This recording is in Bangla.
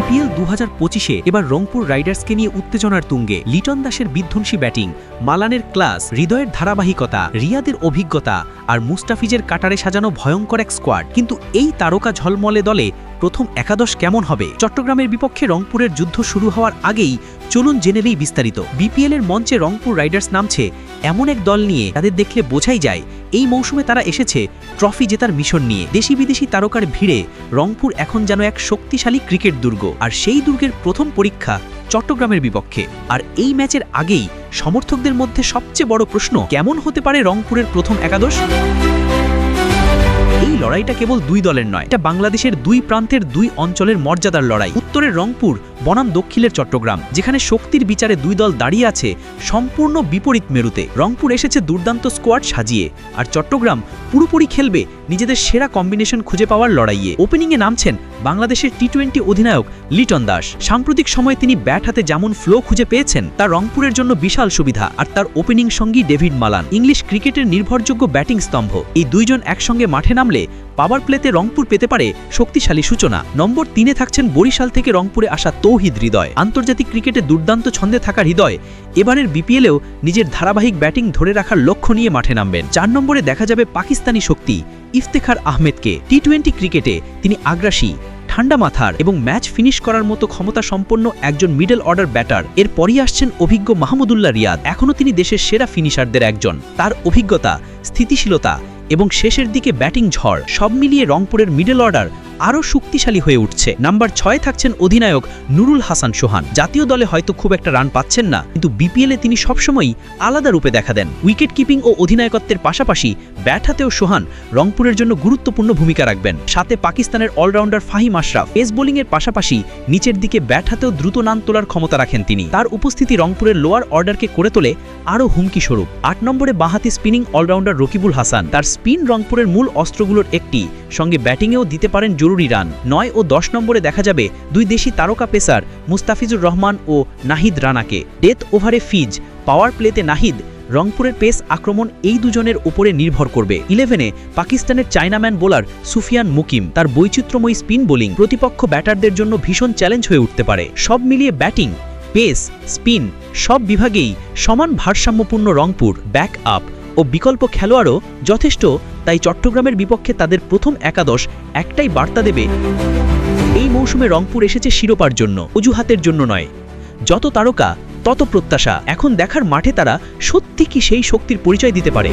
বিপিএল 2025-এ এবার রংপুর রাইডার্সকে নিয়ে উত্তেজনার তুঙ্গে। লিটন দাসের বিধ্বংসী ব্যাটিং, মালানের ক্লাস, হৃদয়ের ধারাবাহিকতা, রিয়াদের অভিজ্ঞতা আর মুস্তাফিজের কাটারে সাজানো ভয়ঙ্কর এক স্কোয়াড। কিন্তু এই তারকা ঝলমলে দলে প্রথম একাদশ কেমন হবে? চট্টগ্রামের বিপক্ষে রংপুরের যুদ্ধ শুরু হওয়ার আগেই চলুন জেনে নেই বিস্তারিত। বিপিএলের মঞ্চে রংপুর রাইডার্স নামছে এমন এক দল নিয়ে তাদের দেখলে বোঝাই যায় এই মৌসুমে তারা এসেছে ট্রফি জেতার মিশন নিয়ে। দেশি বিদেশি তারকার ভিড়ে রংপুর এখন যেন এক শক্তিশালী ক্রিকেট দুর্গ, আর সেই দুর্গের প্রথম পরীক্ষা চট্টগ্রামের বিপক্ষে। আর এই ম্যাচের আগেই সমর্থকদের মধ্যে সবচেয়ে বড় প্রশ্ন, কেমন হতে পারে রংপুরের প্রথম একাদশ? এই লড়াইটা কেবল দুই দলের নয়, এটা বাংলাদেশের দুই প্রান্তের দুই অঞ্চলের মর্যাদার লড়াই। উত্তরের রংপুর বনাম দক্ষিণের চট্টগ্রাম, যেখানে শক্তির বিচারে দুই দল দাঁড়িয়ে আছে সম্পূর্ণ বিপরীত মেরুতে। রংপুর এসেছে দুর্দান্ত স্কোয়াড সাজিয়ে, আর চট্টগ্রাম পুরোপুরি খেলবে নিজেদের সেরা কম্বিনেশন খুঁজে পাওয়ার লড়াইয়ে। ওপেনিংয়ে নামছেন বাংলাদেশের টি-20 অধিনায়ক লিটন দাস। সাম্প্রতিক সময়ে তিনি ব্যাট হাতে যেমন ফ্লো খুঁজে পেয়েছেন তা রংপুরের জন্য বিশাল সুবিধা। আর তার ওপেনিং সঙ্গী ডেভিড মালান, ইংলিশ ক্রিকেটের নির্ভরযোগ্য ব্যাটিং স্তম্ভ। এই দুইজন একসঙ্গে মাঠে নামলে পাওয়ার প্লেতে রংপুর পেতে পারে শক্তিশালী সূচনা। নম্বর 3-এ থাকছেন বরিশাল থেকে রংপুরে আসা তৌহিদ হৃদয়। আন্তর্জাতিক ক্রিকেটে দুর্দান্ত ছন্দে থাকা হৃদয় এবারের বিপিএলেও নিজের ধারাবাহিক ব্যাটিং ধরে রাখার লক্ষ্য নিয়ে মাঠে নামবেন। 4 নম্বরে দেখা যাবে পাকিস্তানি শক্তি ইফতেখার আহমেদকে। টি-20 ক্রিকেটে তিনি আগ্রাসী, ঠান্ডা মাথার এবং ম্যাচ ফিনিশ করার মতো ক্ষমতা সম্পন্ন একজন মিডল অর্ডার ব্যাটার। এরপরই আসছেন অভিজ্ঞ মাহমুদুল্লাহ রিয়াদ। এখনও তিনি দেশের সেরা ফিনিশারদের একজন। তার অভিজ্ঞতা, স্থিতিশীলতা এবং শেষের দিকে ব্যাটিং ঝড় সব মিলিয়ে রংপুরের মিডল অর্ডার আরও শক্তিশালী হয়ে উঠছে। নাম্বার 6-এ থাকছেন অধিনায়ক নুরুল হাসান সোহান। জাতীয় দলে হয়তো খুব একটা রান পাচ্ছেন না, কিন্তু বিপিএলে তিনি সবসময়ই আলাদা রূপে দেখা দেন। উইকেট কিপিং ও অধিনায়কত্বের পাশাপাশি ব্যাট হাতেও সোহান রংপুরের জন্য গুরুত্বপূর্ণ ভূমিকা রাখবেন। সাথে পাকিস্তানের অলরাউন্ডার ফাহিম আশরাফ। পেস বোলিংয়ের পাশাপাশি নিচের দিকে ব্যাট হাতেও দ্রুত রান তোলার ক্ষমতা রাখেন তিনি। তার উপস্থিতি রংপুরের লোয়ার অর্ডারকে করে তোলে আরও হুমকি স্বরূপ। 8 নম্বরে বাঁহাতি স্পিনিং অলরাউন্ডার রকিবুল হাসান। তার স্পিন রংপুরের মূল অস্ত্রগুলোর একটি, সঙ্গে ব্যাটিংয়েও দিতে পারেন জরুরি রান। 9 ও 10 নম্বরে দেখা যাবে দুই দেশি তারকা পেসার মুস্তাফিজুর রহমান ও নাহিদ রানাকে। ডেথ ওভারে ফিজ, পাওয়ার প্লেতে নাহিদ। রংপুরের পেস আক্রমণ এই দুজনের উপরে নির্ভর করবে। 11-এ পাকিস্তানের চায়নাম্যান বোলার সুফিয়ান মুকিম। তার বৈচিত্র্যময়ী স্পিন বোলিং প্রতিপক্ষ ব্যাটারদের জন্য ভীষণ চ্যালেঞ্জ হয়ে উঠতে পারে। সব মিলিয়ে ব্যাটিং, পেস, স্পিন সব বিভাগেই সমান ভারসাম্যপূর্ণ রংপুর। ব্যাক আপ ও বিকল্প খেলোয়াড়ও যথেষ্ট। তাই চট্টগ্রামের বিপক্ষে তাদের প্রথম একাদশ একটাই বার্তা দেবে, এই মৌসুমে রংপুর এসেছে শিরোপার জন্য, অজুহাতের জন্য নয়। যত তারকা তত প্রত্যাশা। এখন দেখার মাঠে তারা সত্যি কি সেই শক্তির পরিচয় দিতে পারে।